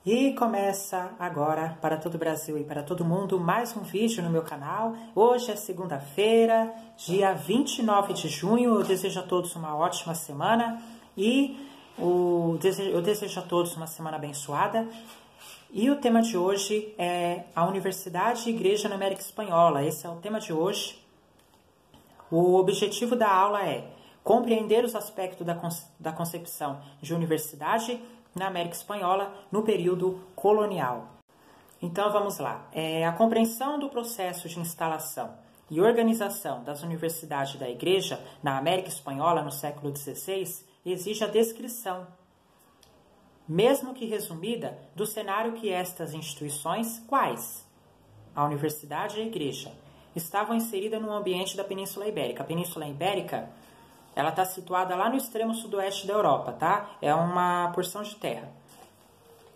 E começa agora para todo o Brasil e para todo mundo mais um vídeo no meu canal. Hoje é segunda-feira, dia 29 de junho. Eu desejo a todos uma ótima semana e eu desejo a todos uma semana abençoada. E o tema de hoje é a Universidade e Igreja na América Espanhola. Esse é o tema de hoje. O objetivo da aula é compreender os aspectos da concepção de universidade na América Espanhola no período colonial. Então vamos lá. A compreensão do processo de instalação e organização das universidades da Igreja na América Espanhola no século XVI exige a descrição, mesmo que resumida, do cenário que estas instituições, quais? A Universidade e a Igreja, estavam inseridas no ambiente da Península Ibérica. A Península Ibérica, ela está situada lá no extremo sudoeste da Europa, tá? É uma porção de terra.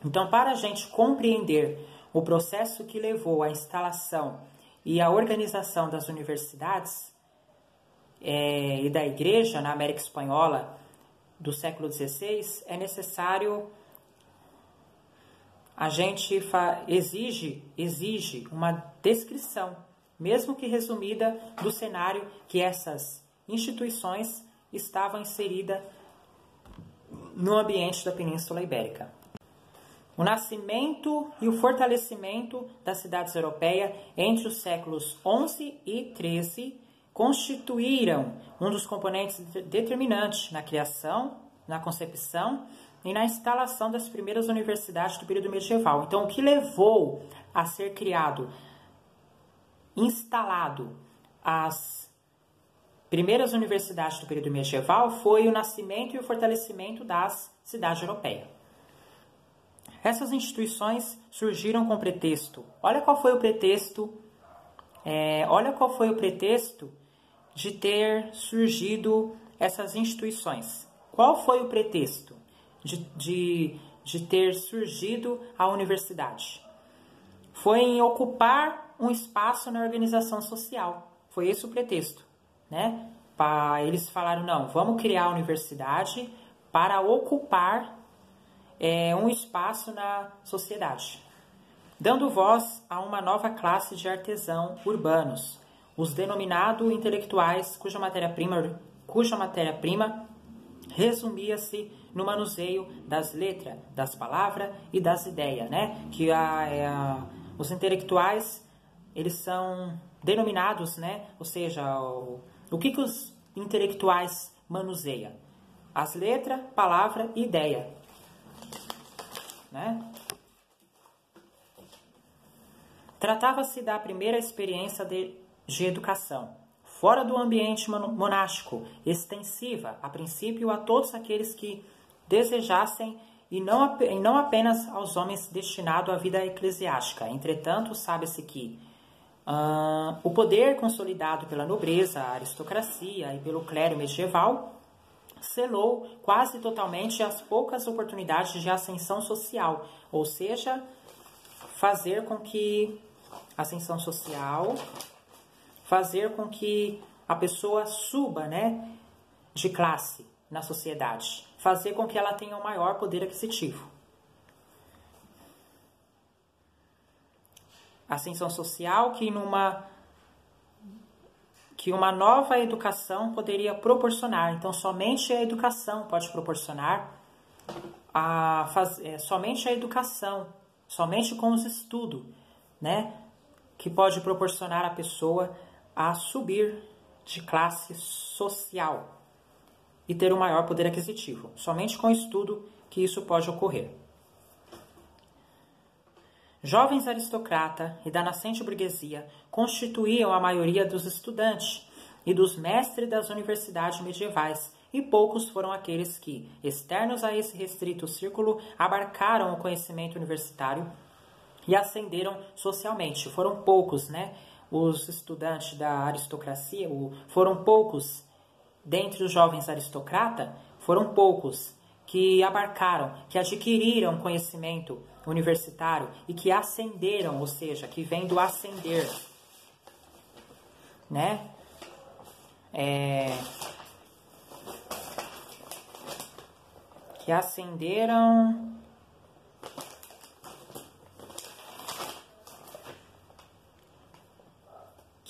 Então, para a gente compreender o processo que levou à instalação e à organização das universidades e da Igreja na América Espanhola do século XVI, é necessário a gente exige uma descrição, mesmo que resumida, do cenário que essas instituições estavam inseridas no ambiente da Península Ibérica. O nascimento e o fortalecimento das cidades europeias entre os séculos XI e XIII constituíram um dos componentes determinantes na criação, na concepção e na instalação das primeiras universidades do período medieval. Então, o que levou a ser instalado as primeiras universidades do período medieval foi o nascimento e o fortalecimento das cidades europeias. Essas instituições surgiram com pretexto. Olha qual foi o pretexto. Olha qual foi o pretexto de ter surgido essas instituições. Qual foi o pretexto de ter surgido a universidade? Foi em ocupar um espaço na organização social. Foi esse o pretexto, né? Eles falaram, não, vamos criar a universidade para ocupar um espaço na sociedade, dando voz a uma nova classe de artesãos urbanos, os denominados intelectuais, cuja matéria-prima resumia-se no manuseio das letras, das palavras e das ideias, né? Que os intelectuais, eles são denominados, né? Ou seja, o que os intelectuais manuseiam? As letras, palavra e ideia, né? Tratava-se da primeira experiência de educação, fora do ambiente monástico, extensiva, a princípio a todos aqueles que desejassem e não apenas aos homens destinados à vida eclesiástica. Entretanto, sabe-se que o poder consolidado pela nobreza, a aristocracia e pelo clero medieval selou quase totalmente as poucas oportunidades de ascensão social, ou seja, fazer com que a pessoa suba, né, de classe na sociedade, fazer com que ela tenha um maior poder aquisitivo. Ascensão social que uma nova educação poderia proporcionar. Então, somente a educação pode proporcionar, somente a educação, somente com os estudos, né, que pode proporcionar a pessoa a subir de classe social e ter um maior poder aquisitivo. Somente com o estudo que isso pode ocorrer. Jovens aristocratas e da nascente burguesia constituíam a maioria dos estudantes e dos mestres das universidades medievais, e poucos foram aqueles que, externos a esse restrito círculo, abarcaram o conhecimento universitário e ascenderam socialmente. Foram poucos, né? Os estudantes da aristocracia, foram poucos dentre os jovens aristocratas, foram poucos que abarcaram, que adquiriram conhecimento universitário e que ascenderam, ou seja, que vem do ascender, né? Que ascenderam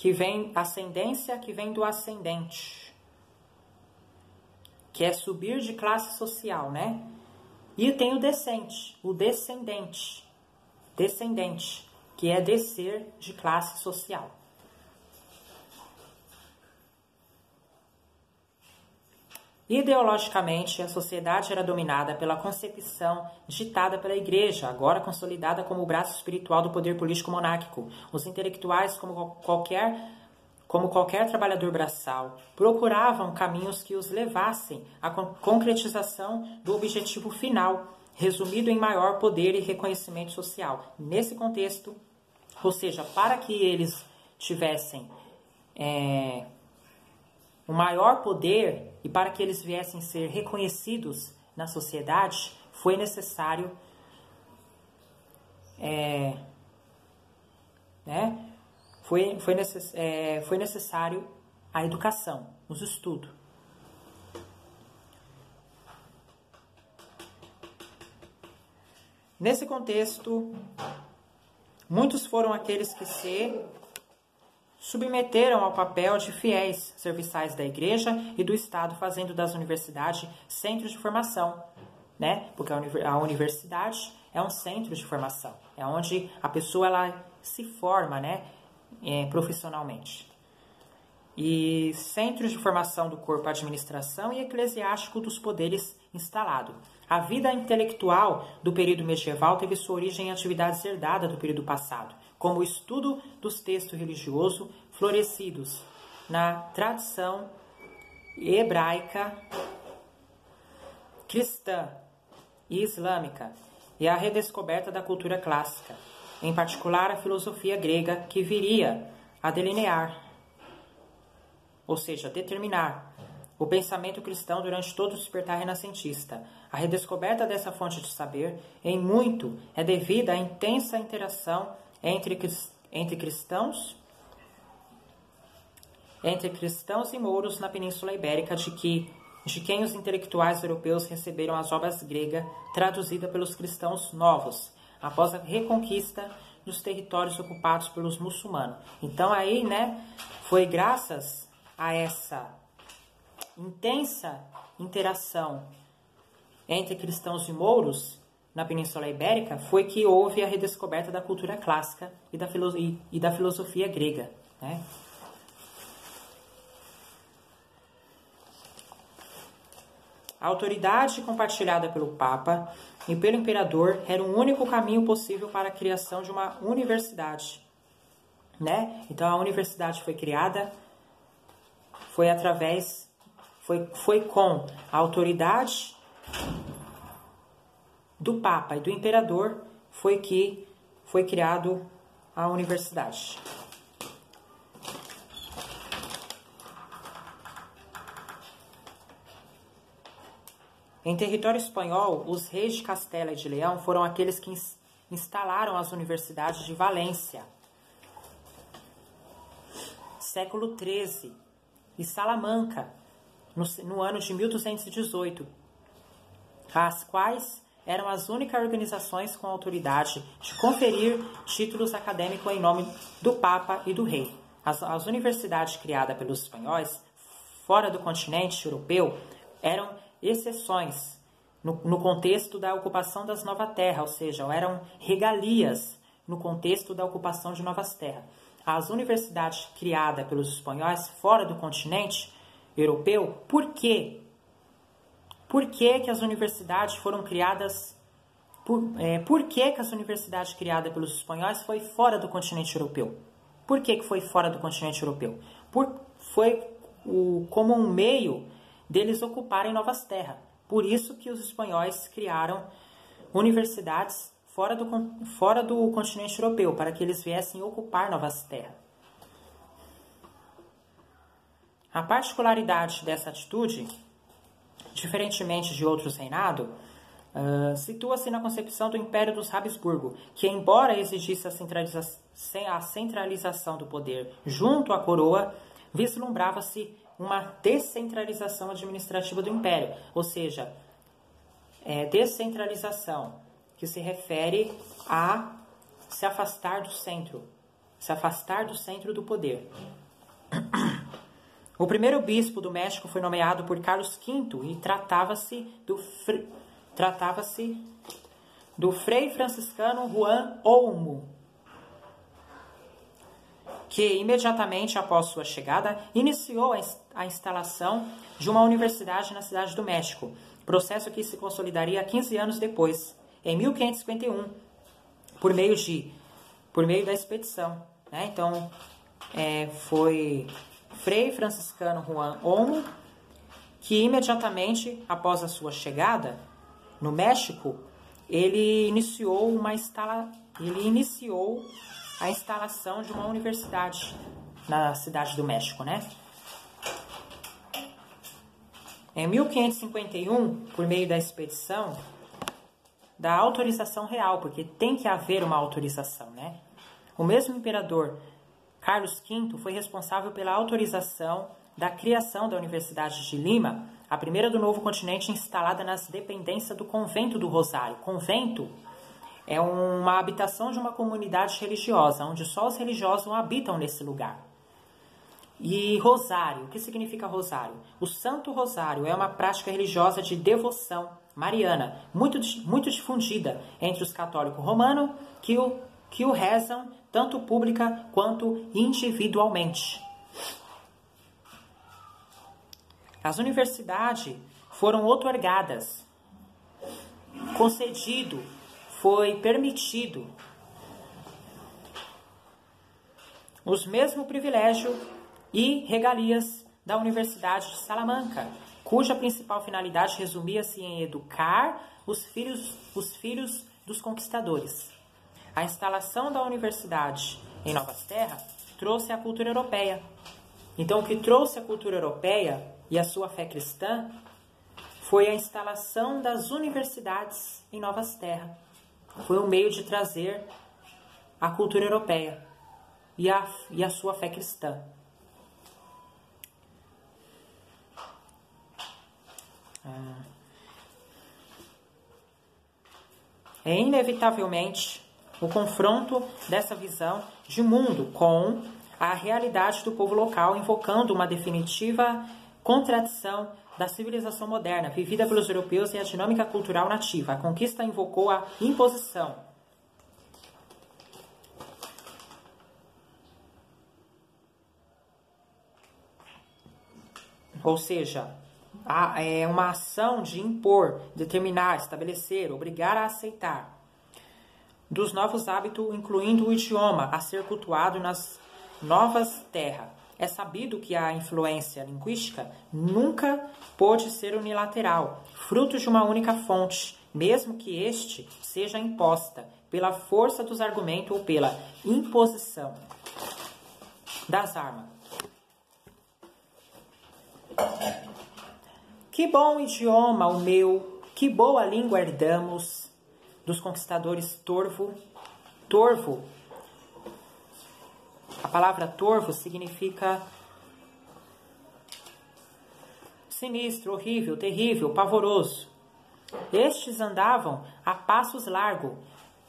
que vem ascendência, que vem do ascendente, que é subir de classe social, né? E tem o descendente, descendente, que é descer de classe social. Ideologicamente, a sociedade era dominada pela concepção ditada pela Igreja, agora consolidada como o braço espiritual do poder político monárquico. Os intelectuais, como qualquer trabalhador braçal, procuravam caminhos que os levassem à concretização do objetivo final, resumido em maior poder e reconhecimento social. Nesse contexto, ou seja, para que eles tivessem o maior poder e para que eles viessem ser reconhecidos na sociedade, foi necessário foi necessário a educação, os estudos. Nesse contexto, muitos foram aqueles que se submeteram ao papel de fiéis serviçais da Igreja e do Estado, fazendo das universidades centros de formação, né? Porque a universidade é um centro de formação, é onde a pessoa ela se forma, né? Profissionalmente. E centros de formação do corpo administração e eclesiástico dos poderes instalado. A vida intelectual do período medieval teve sua origem em atividades herdadas do período passado, como o estudo dos textos religiosos florescidos na tradição hebraica, cristã e islâmica, e a redescoberta da cultura clássica, em particular a filosofia grega, que viria a delinear, ou seja, determinar, o pensamento cristão durante todo o despertar renascentista. A redescoberta dessa fonte de saber, em muito, é devida à intensa interação entre cristãos e mouros na Península Ibérica, de quem os intelectuais europeus receberam as obras gregas traduzidas pelos cristãos novos, após a reconquista dos territórios ocupados pelos muçulmanos. Então aí, né, foi graças a essa intensa interação entre cristãos e mouros na Península Ibérica, foi que houve a redescoberta da cultura clássica e da filosofia grega, né? A autoridade compartilhada pelo Papa e pelo Imperador era o único caminho possível para a criação de uma universidade, né? Então a universidade foi criada, foi com a autoridade do Papa e do Imperador foi que foi criado a universidade. Em território espanhol, os reis de Castela e de Leão foram aqueles que instalaram as universidades de Valência, século XIII, e Salamanca, no ano de 1218, as quais eram as únicas organizações com autoridade de conferir títulos acadêmicos em nome do Papa e do Rei. As universidades criadas pelos espanhóis, fora do continente europeu, eram exceções no contexto da ocupação das novas terras, ou seja, eram regalias no contexto da ocupação de novas terras. As universidades criadas pelos espanhóis fora do continente europeu, por quê? Por que as universidades foram criadas? Por que as universidades criadas pelos espanhóis foi fora do continente europeu? Por que foi fora do continente europeu? Foi como um meio deles ocuparem novas terras. Por isso que os espanhóis criaram universidades fora do continente europeu, para que eles viessem ocupar novas terras. A particularidade dessa atitude, diferentemente de outros reinados, situa-se na concepção do Império dos Habsburgo, que, embora exigisse a centralização do poder junto à coroa, vislumbrava-se uma descentralização administrativa do Império, ou seja, descentralização, que se refere a se afastar do centro, se afastar do centro do poder. O primeiro bispo do México foi nomeado por Carlos V e tratava-se do frei franciscano Juan Olmo, que imediatamente após sua chegada iniciou a instalação de uma universidade na cidade do México, processo que se consolidaria 15 anos depois, em 1551, por meio da expedição. Né? Então, foi Frei franciscano Juan Olmo que imediatamente após a sua chegada no México, ele iniciou a instalação de uma universidade na cidade do México, né? Em 1551, por meio da expedição, da autorização real, porque tem que haver uma autorização, né? O mesmo imperador Carlos V foi responsável pela autorização da criação da Universidade de Lima, a primeira do novo continente instalada nas dependências do Convento do Rosário. Convento é uma habitação de uma comunidade religiosa, onde só os religiosos habitam nesse lugar. E rosário, o que significa rosário? O Santo Rosário é uma prática religiosa de devoção mariana, muito difundida entre os católicos romanos, que o rezam tanto pública quanto individualmente. As universidades foram outorgadas, foi permitido os mesmos privilégios e regalias da Universidade de Salamanca, cuja principal finalidade resumia-se em educar os filhos dos conquistadores. A instalação da universidade em Novas Terras trouxe a cultura europeia. Então, o que trouxe a cultura europeia e a sua fé cristã foi a instalação das universidades em Novas Terras. Foi um meio de trazer a cultura europeia e a sua fé cristã. É inevitavelmente o confronto dessa visão de mundo com a realidade do povo local, invocando uma definitiva contradição da civilização moderna, vivida pelos europeus, e a dinâmica cultural nativa. A conquista invocou a imposição. Ou seja, é uma ação de impor, determinar, estabelecer, obrigar a aceitar dos novos hábitos, incluindo o idioma a ser cultuado nas novas terras. É sabido que a influência linguística nunca pode ser unilateral, fruto de uma única fonte, mesmo que este seja imposta pela força dos argumentos ou pela imposição das armas. Que bom idioma o meu, que boa língua herdamos dos conquistadores torvo. Torvo. A palavra torvo significa sinistro, horrível, terrível, pavoroso. Estes andavam a passos largos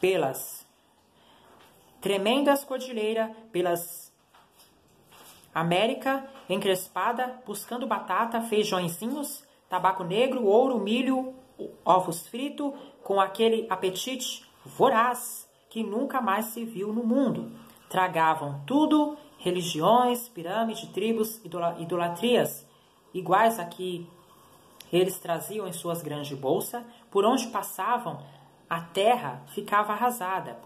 pelas tremendas cordilheiras, pelas América encrespada, buscando batata, feijõezinhos, tabaco negro, ouro, milho, ovos fritos, com aquele apetite voraz que nunca mais se viu no mundo. Tragavam tudo, religiões, pirâmides, tribos, idolatrias, iguais a que eles traziam em suas grandes bolsas. Por onde passavam, a terra ficava arrasada.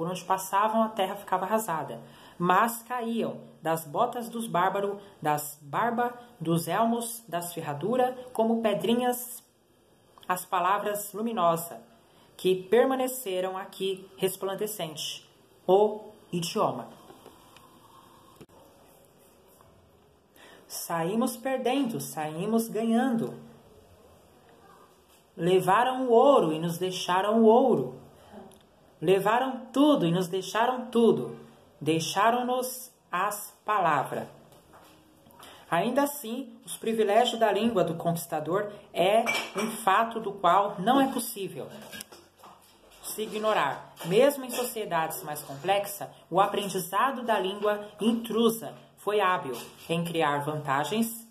Mas caíam das botas dos bárbaros, das barbas, dos elmos, das ferraduras, como pedrinhas, as palavras luminosas, que permaneceram aqui resplandecente, o idioma. Saímos perdendo, saímos ganhando. Levaram o ouro e nos deixaram o ouro. Levaram tudo e nos deixaram tudo. Deixaram-nos as palavras. Ainda assim, os privilégios da língua do conquistador é um fato do qual não é possível se ignorar. Mesmo em sociedades mais complexas, o aprendizado da língua intrusa foi hábil em criar vantagens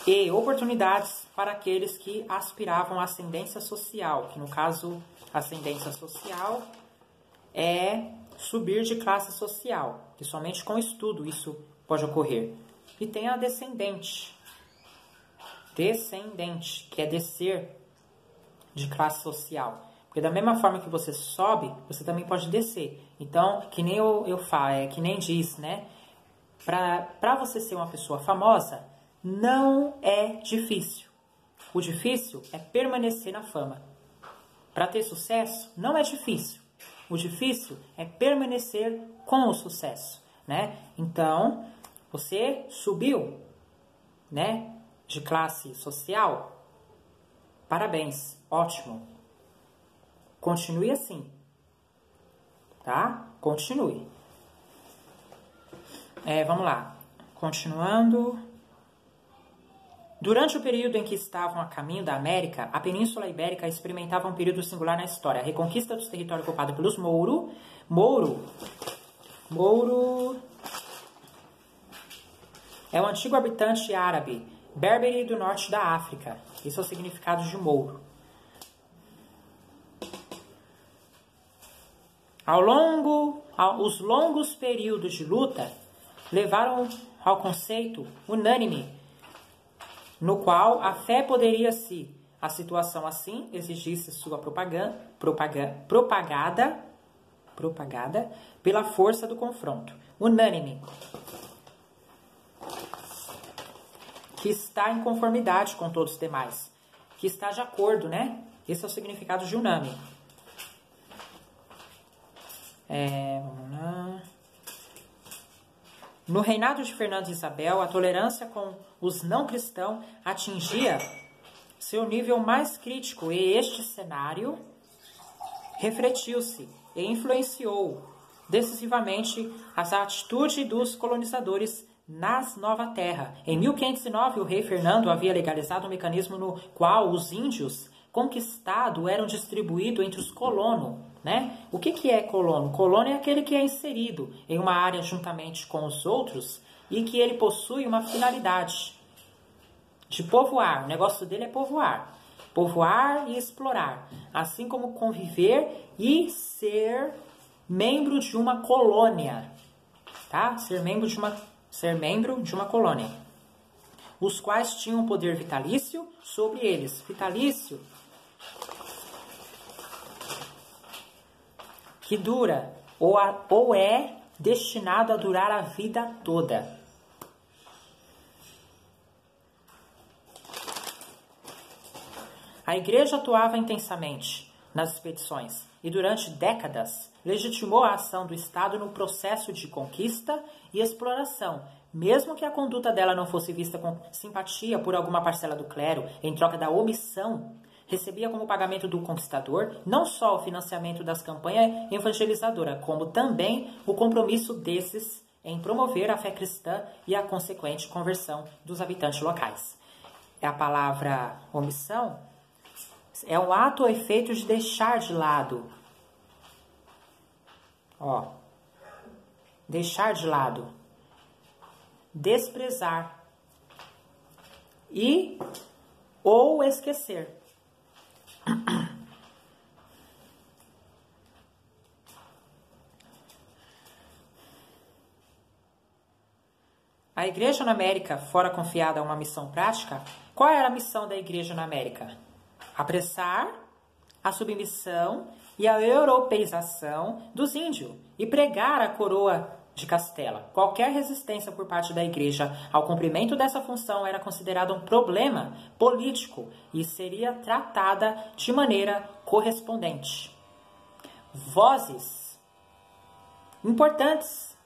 e oportunidades para aqueles que aspiravam à ascendência social, que no caso, ascendência social é subir de classe social, que somente com estudo isso pode ocorrer. E tem a descendente, que é descer de classe social. Porque da mesma forma que você sobe, você também pode descer. Então, que nem eu falo, que nem diz, né? Para você ser uma pessoa famosa, não é difícil. O difícil é permanecer na fama. Para ter sucesso, não é difícil. O difícil é permanecer com o sucesso, né? Então, você subiu, né, de classe social, parabéns, ótimo. Continue assim, tá? Continue. Vamos lá. Continuando. Durante o período em que estavam a caminho da América, a Península Ibérica experimentava um período singular na história. A reconquista dos territórios ocupados pelos Mouro é um antigo habitante árabe, berbere do norte da África. Esse é o significado de Mouro. Os longos períodos de luta levaram ao conceito unânime no qual a fé poderia, se a situação assim exigisse sua propagada pela força do confronto. Unânime. Que está em conformidade com todos os demais. Que está de acordo, né? Esse é o significado de unânime. Vamos lá. No reinado de Fernando e Isabel, a tolerância com os não cristãos atingia seu nível mais crítico e este cenário refletiu-se e influenciou decisivamente as atitudes dos colonizadores nas Nova Terra. Em 1509, o rei Fernando havia legalizado um mecanismo no qual os índios conquistados eram distribuídos entre os colonos, né? O que é colono? Colono é aquele que é inserido em uma área juntamente com os outros e que ele possui uma finalidade de povoar. O negócio dele é povoar. Povoar e explorar. Assim como conviver e ser membro de uma colônia. Tá? Ser membro de uma colônia. Os quais tinham poder vitalício sobre eles. Vitalício que dura ou é destinado a durar a vida toda. A igreja atuava intensamente nas expedições e durante décadas legitimou a ação do Estado no processo de conquista e exploração, mesmo que a conduta dela não fosse vista com simpatia por alguma parcela do clero em troca da omissão. Recebia como pagamento do conquistador não só o financiamento das campanhas evangelizadoras, como também o compromisso desses em promover a fé cristã e a consequente conversão dos habitantes locais. A palavra omissão é um ato ou efeito de deixar de lado. Deixar de lado. Desprezar. Ou esquecer. A igreja na América, fora confiada a uma missão prática, qual era a missão da igreja na América? Apressar a submissão e a europeização dos índios e pregar a coroa de Castela. Qualquer resistência por parte da igreja ao cumprimento dessa função era considerada um problema político e seria tratada de maneira correspondente. Vozes importantes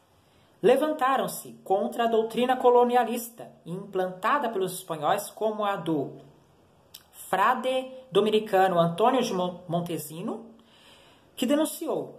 levantaram-se contra a doutrina colonialista implantada pelos espanhóis, como a do frade dominicano Antônio de Montesino, que denunciou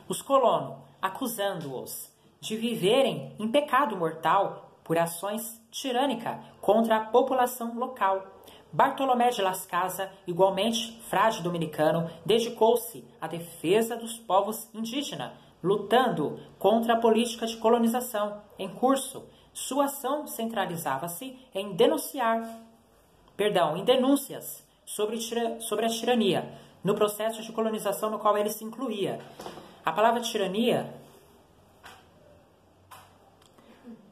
os colonos, acusando-os de viverem em pecado mortal por ações tirânicas contra a população local. Bartolomé de Las Casas, igualmente frade dominicano, dedicou-se à defesa dos povos indígenas, lutando contra a política de colonização em curso. Sua ação centralizava-se em denúncias sobre a tirania, no processo de colonização no qual ele se incluía. A palavra tirania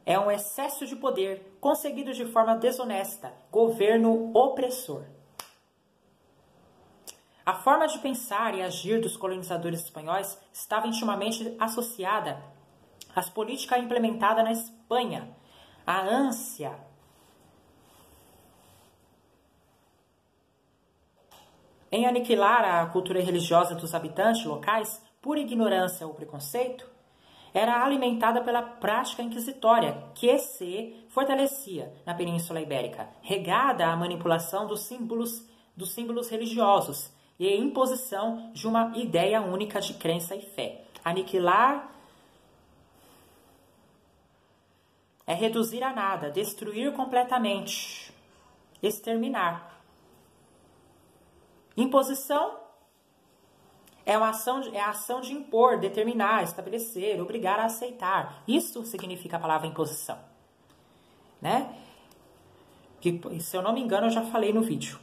é um excesso de poder conseguido de forma desonesta, governo opressor. A forma de pensar e agir dos colonizadores espanhóis estava intimamente associada às políticas implementadas na Espanha. A ânsia em aniquilar a cultura religiosa dos habitantes locais por ignorância ou preconceito era alimentada pela prática inquisitória, que se fortalecia na Península Ibérica, regada à manipulação dos símbolos religiosos e a imposição de uma ideia única de crença e fé. Aniquilar é reduzir a nada, destruir completamente, exterminar. Imposição é a ação de impor, determinar, estabelecer, obrigar a aceitar. Isso significa a palavra imposição, né? Que, se eu não me engano, eu já falei no vídeo.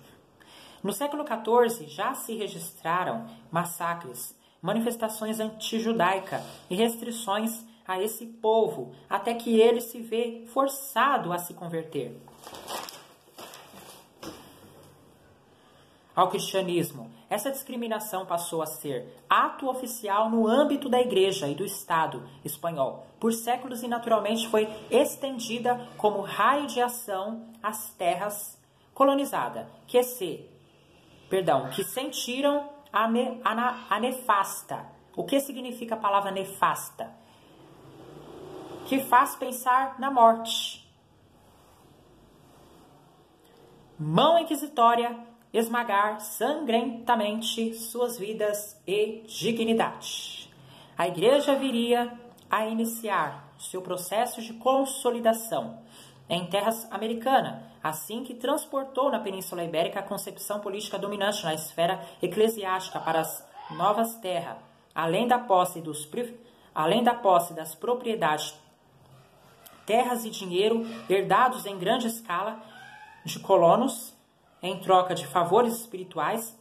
No século XIV, já se registraram massacres, manifestações anti-judaicas e restrições a esse povo, até que ele se vê forçado a se converter ao cristianismo. Essa discriminação passou a ser ato oficial no âmbito da Igreja e do Estado espanhol por séculos e naturalmente foi estendida como raio de ação às terras colonizadas, que sentiram a nefasta. O que significa a palavra nefasta? Que faz pensar na morte. Mão inquisitória esmagar sangrentamente suas vidas e dignidade. A Igreja viria a iniciar seu processo de consolidação em terras americanas, assim que transportou na Península Ibérica a concepção política dominante na esfera eclesiástica para as novas terras, além da posse das propriedades, terras e dinheiro herdados em grande escala de colonos, em troca de favores espirituais,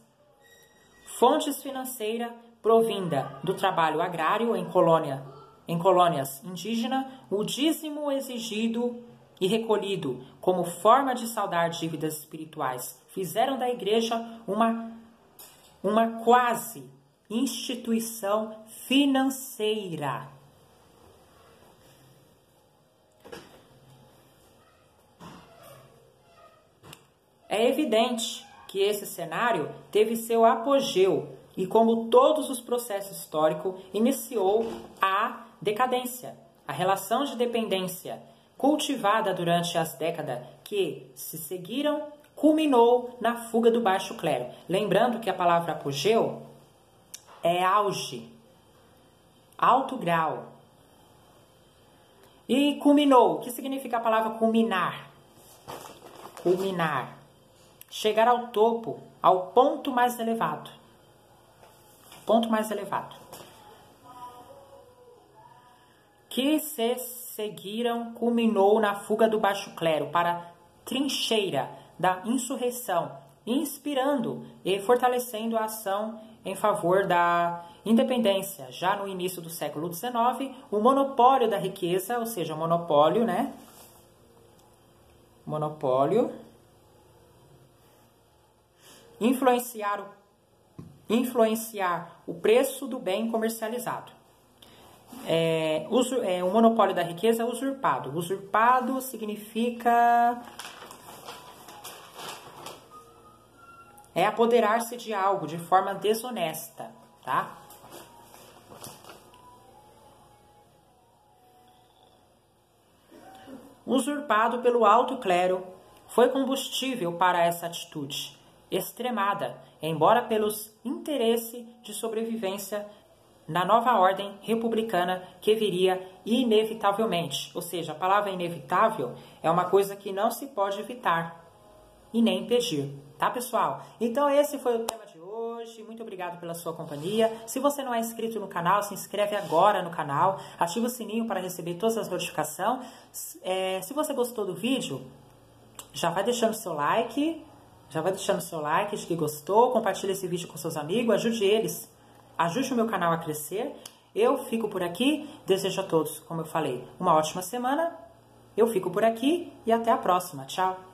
fontes financeiras provinda do trabalho agrário em colônias indígenas, o dízimo exigido e recolhido como forma de saldar dívidas espirituais, fizeram da Igreja uma quase instituição financeira. É evidente que esse cenário teve seu apogeu e, como todos os processos históricos, iniciou a decadência. A relação de dependência cultivada durante as décadas que se seguiram culminou na fuga do baixo clero. Lembrando que a palavra apogeu é auge, alto grau. E culminou. O que significa a palavra culminar? Culminar. Chegar ao topo, ao ponto mais elevado. Ponto mais elevado. Que se seguiram culminou na fuga do baixo clero para a trincheira da insurreição, inspirando e fortalecendo a ação em favor da independência. Já no início do século XIX, o monopólio da riqueza, ou seja, monopólio, né? Monopólio. Influenciar o preço do bem comercializado. O monopólio da riqueza é usurpado. Usurpado significa apoderar-se de algo de forma desonesta, tá? Usurpado pelo alto clero foi combustível para essa atitude extremada, embora pelos interesses de sobrevivência na nova ordem republicana que viria inevitavelmente. Ou seja, a palavra inevitável é uma coisa que não se pode evitar. e nem impedir, tá, pessoal? Então esse foi o tema de hoje. Muito obrigado pela sua companhia. Se você não é inscrito no canal, se inscreve agora no canal, ativa o sininho para receber todas as notificações. Se você gostou do vídeo, já vai deixando seu like, de que gostou, compartilha esse vídeo com seus amigos, ajude eles, ajude o meu canal a crescer. Eu fico por aqui, desejo a todos, como eu falei, uma ótima semana. Eu fico por aqui e até a próxima. Tchau!